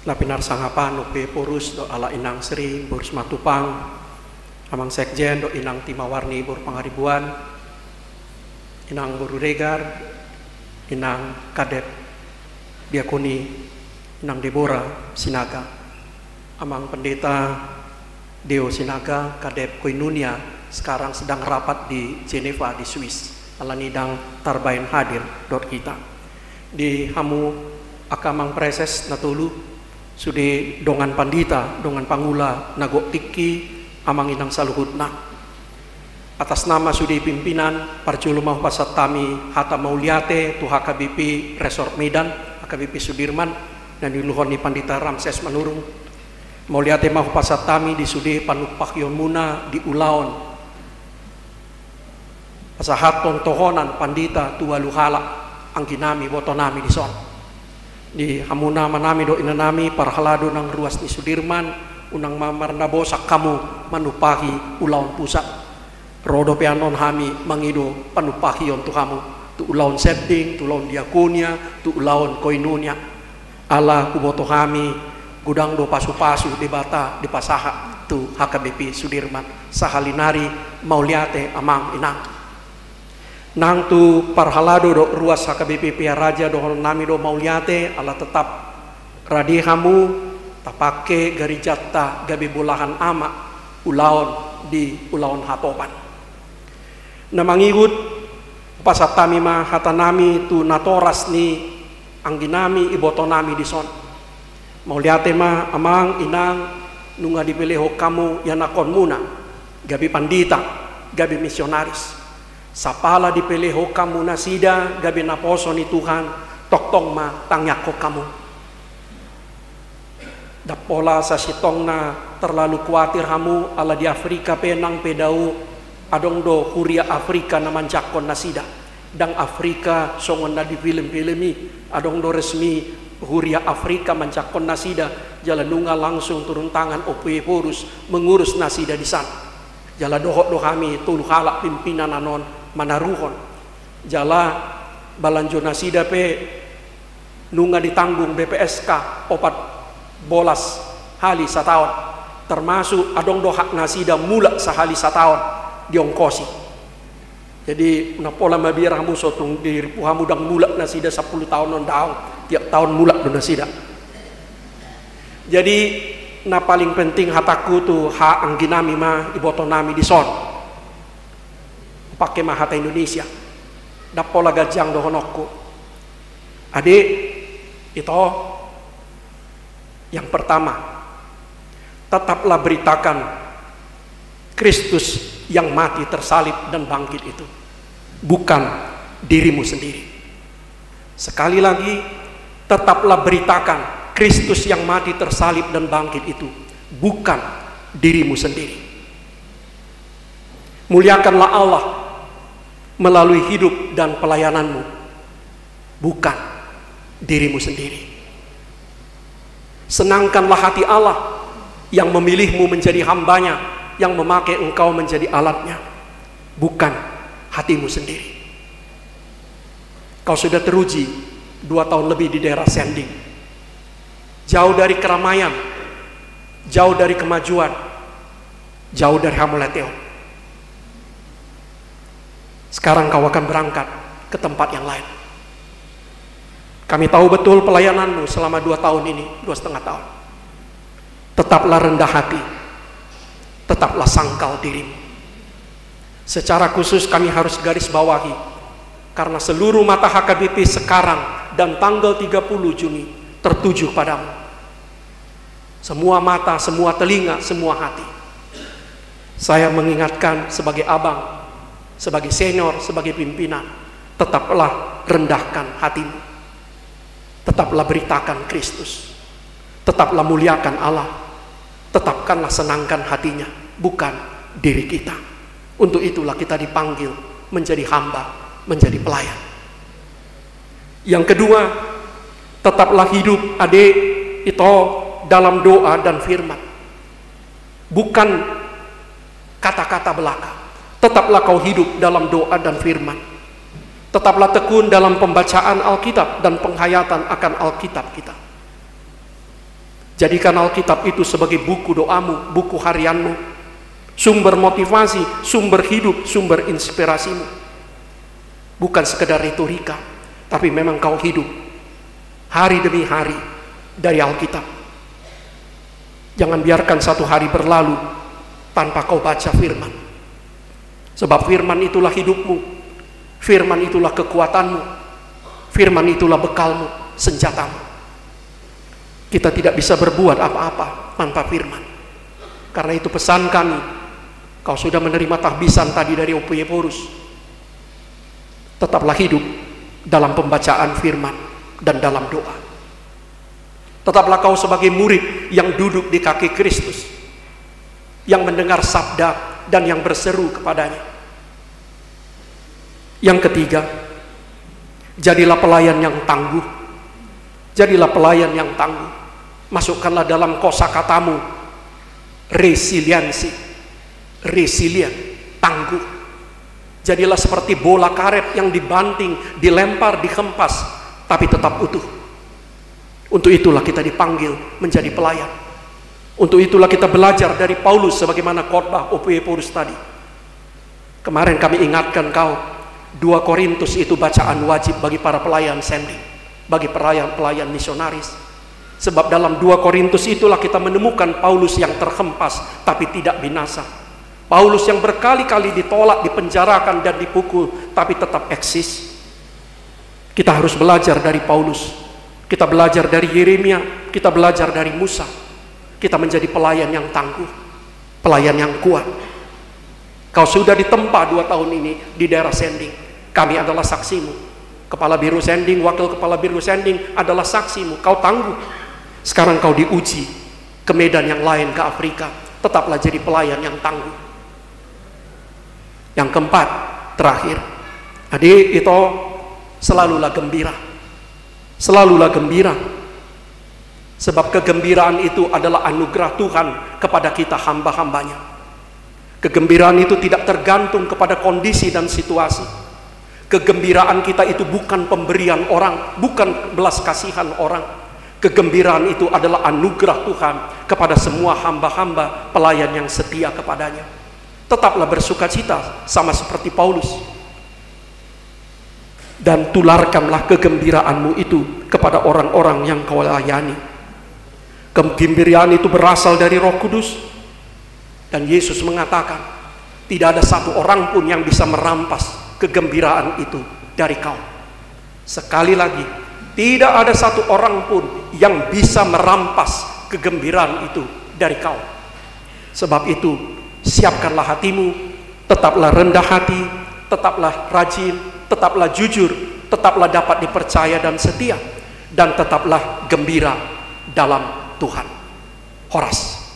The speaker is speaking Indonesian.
Lapinar sangapa nupe purus do ala inang Sri Burus Matupang, amang sekjen do inang Timawarni Bur Pangaribuan, inang Buru Regar, inang Kadep Diakoni, inang Debora Sinaga, amang pendeta Deo Sinaga, Kadep Koinunia sekarang sedang rapat di Geneva di Swiss. Ala nidang tarbain hadir dot kita di hamu akamang preses natulu sude dongan pandita dongan pangula nagok tiki amang inang saluhutna atas nama sude pimpinan parjulu mau pasat tami hata mauliate tu HKBP Resort Medan HKBP Sudirman dan diluhoni pandita Ramses Manurung mauliate mau pasat tami di sude panupak yomuna di Ulaon pasahaton tohonan pandita tua luhala angkinami botonami di son di hamuna manami do inanami parhalado nang ruas ni Sudirman unang mamar nabosak kamu manupahi Ulaon pusat rodo pianon hami mangido panupahi on tu kamu tu Ulaon setting tu Ulaon Diakonia tu Ulaon Koinunia ala kuboto hami gudang do pasu-pasu di bata di pasaha tu HKBP Sudirman sahalinari mauliate amang inang nang tu parhalado do ruas HKBP Pia Raja do nami do mauliate ala tetap radi hamu tapake garijata gabi bulahan ama Ulaon di Ulaon Hatopan namangigut pasatami ma hatanami tu natoras ni angginami ibotonami di son mauliate ma amang inang nunga dipilih kamu yanakon muna gabi pandita gabi misionaris sapala dipilih kamu nasida gabi naposo ni Tuhan toktong ma tangyak ko kamu dapola sa sitong na terlalu kuatir hamu ala di Afrika penang pedau adong do huria Afrika na manjakon nasida dang Afrika songon na di film-filmi adong do resmi huria Afrika manjakon nasida jalanunga langsung turun tangan opwe porus mengurus nasida di sana jala dohok do kami tulu halak pimpinan anon manaruhon jala balanjo nasida pe nunga ditanggung BPSK 4 bolas hali sataon termasuk adong dohak nasida mula sahali sataon diongkosi jadi napola mabir hamu sotung diri hamu dang mula nasida 10 tahun non daong tiap tahun mula do nasida jadi na paling penting hataku tu ha angginami ma ibotonami di son pakai mahata Indonesia dapola gajang dohonokku adik itu yang pertama tetaplah beritakan Kristus yang mati tersalib dan bangkit itu bukan dirimu sendiri sekali lagi tetaplah beritakan Kristus yang mati tersalib dan bangkit itu bukan dirimu sendiri muliakanlah Allah melalui hidup dan pelayananmu bukan dirimu sendiri senangkanlah hati Allah yang memilihmu menjadi hambanya yang memakai engkau menjadi alatnya bukan hatimu sendiri kau sudah teruji 2 tahun lebih di daerah Sending jauh dari keramaian jauh dari kemajuan jauh dari Hamuleteo sekarang kau akan berangkat ke tempat yang lain. Kami tahu betul pelayananmu selama 2 tahun ini, 2,5 tahun. Tetaplah rendah hati, tetaplah sangkal dirimu. Secara khusus kami harus garis bawahi, karena seluruh mata HKBP sekarang dan tanggal 30 Juni tertuju padamu. Semua mata, semua telinga, semua hati. Saya mengingatkan sebagai abang, sebagai senior, sebagai pimpinan, tetaplah rendahkan hatimu. Tetaplah beritakan Kristus. Tetaplah muliakan Allah. Tetapkanlah senangkan hatinya, bukan diri kita. Untuk itulah kita dipanggil menjadi hamba, menjadi pelayan. Yang kedua, tetaplah hidup adik itu dalam doa dan firman. Bukan kata-kata belaka. Tetaplah kau hidup dalam doa dan firman. Tetaplah tekun dalam pembacaan Alkitab dan penghayatan akan Alkitab kita. Jadikan Alkitab itu sebagai buku doamu, buku harianmu, sumber motivasi, sumber hidup, sumber inspirasimu. Bukan sekedar retorika, tapi memang kau hidup hari demi hari dari Alkitab. Jangan biarkan satu hari berlalu tanpa kau baca firman. Sebab firman itulah hidupmu, firman itulah kekuatanmu, firman itulah bekalmu, senjatamu. Kita tidak bisa berbuat apa-apa tanpa firman. Karena itu pesan kami, kau sudah menerima tahbisan tadi dari Opieporus. Tetaplah hidup dalam pembacaan firman dan dalam doa. Tetaplah kau sebagai murid yang duduk di kaki Kristus, yang mendengar sabda dan yang berseru kepadanya. Yang ketiga, jadilah pelayan yang tangguh. Jadilah pelayan yang tangguh. Masukkanlah dalam kosakatamu resiliensi, resilient, tangguh. Jadilah seperti bola karet yang dibanting, dilempar, dihempas, tapi tetap utuh. Untuk itulah kita dipanggil menjadi pelayan. Untuk itulah kita belajar dari Paulus sebagaimana khotbah Opieporus tadi. Kemarin kami ingatkan kau, 2 Korintus itu bacaan wajib bagi para pelayan sending, bagi pelayan misionaris. Sebab dalam 2 Korintus itulah kita menemukan Paulus yang terhempas tapi tidak binasa. Paulus yang berkali-kali ditolak, dipenjarakan dan dipukul tapi tetap eksis. Kita harus belajar dari Paulus. Kita belajar dari Yeremia, kita belajar dari Musa. Kita menjadi pelayan yang tangguh, pelayan yang kuat. Kau sudah ditempa 2 tahun ini di daerah Sending. Kami adalah saksimu. Kepala Biro Sending, wakil kepala Biro Sending adalah saksimu. Kau tangguh. Sekarang kau diuji ke medan yang lain, ke Afrika. Tetaplah jadi pelayan yang tangguh. Yang keempat, terakhir, adik itu selalulah gembira. Selalulah gembira. Sebab kegembiraan itu adalah anugerah Tuhan kepada kita hamba-hambanya. Kegembiraan itu tidak tergantung kepada kondisi dan situasi. Kegembiraan kita itu bukan pemberian orang, bukan belas kasihan orang. Kegembiraan itu adalah anugerah Tuhan kepada semua hamba-hamba pelayan yang setia kepadanya. Tetaplah bersukacita sama seperti Paulus. Dan tularkanlah kegembiraanmu itu kepada orang-orang yang kau layani. Kegembiraan itu berasal dari Roh Kudus. Dan Yesus mengatakan, tidak ada satu orang pun yang bisa merampas kegembiraan itu dari kau. Sekali lagi, tidak ada satu orang pun yang bisa merampas kegembiraan itu dari kau. Sebab itu, siapkanlah hatimu, tetaplah rendah hati, tetaplah rajin, tetaplah jujur, tetaplah dapat dipercaya dan setia, dan tetaplah gembira dalam Tuhan. Horas.